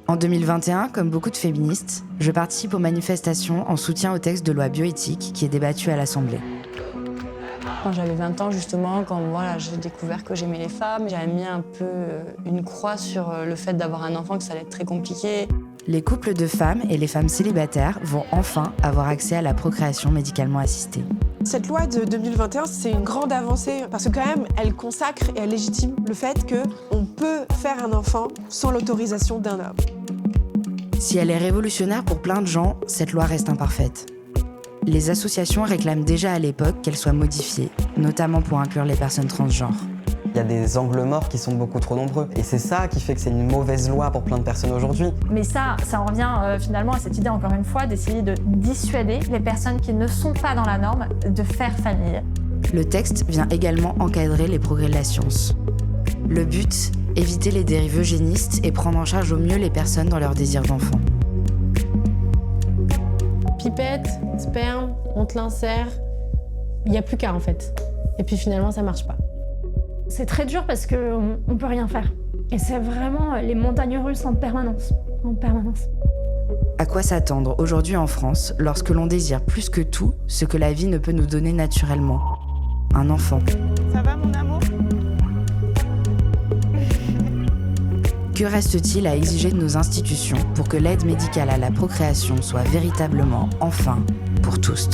En 2021, comme beaucoup de féministes, je participe aux manifestations en soutien au texte de loi bioéthique qui est débattu à l'Assemblée. Quand j'avais 20 ans, justement, quand j'ai découvert que j'aimais les femmes, j'avais mis un peu une croix sur le fait d'avoir un enfant, que ça allait être très compliqué. Les couples de femmes et les femmes célibataires vont enfin avoir accès à la procréation médicalement assistée. Cette loi de 2021, c'est une grande avancée parce que quand même, elle consacre et elle légitime le fait qu'on peut faire un enfant sans l'autorisation d'un homme. Si elle est révolutionnaire pour plein de gens, cette loi reste imparfaite. Les associations réclament déjà à l'époque qu'elle soit modifiée, notamment pour inclure les personnes transgenres. Il y a des angles morts qui sont beaucoup trop nombreux. Et c'est ça qui fait que c'est une mauvaise loi pour plein de personnes aujourd'hui. Mais ça en revient finalement à cette idée, encore une fois, d'essayer de dissuader les personnes qui ne sont pas dans la norme de faire famille. Le texte vient également encadrer les progrès de la science. Le but, éviter les dérives eugénistes et prendre en charge au mieux les personnes dans leur désir d'enfant. Pipette, sperme, on te l'insère, il n'y a plus qu'à en fait. Et puis finalement, ça marche pas. C'est très dur parce qu'on ne peut rien faire. Et c'est vraiment les montagnes russes en permanence. À quoi s'attendre aujourd'hui en France lorsque l'on désire plus que tout ce que la vie ne peut nous donner naturellement ? Un enfant. Ça va mon amour ? Que reste-t-il à exiger de nos institutions pour que l'aide médicale à la procréation soit véritablement, enfin, pour tous ?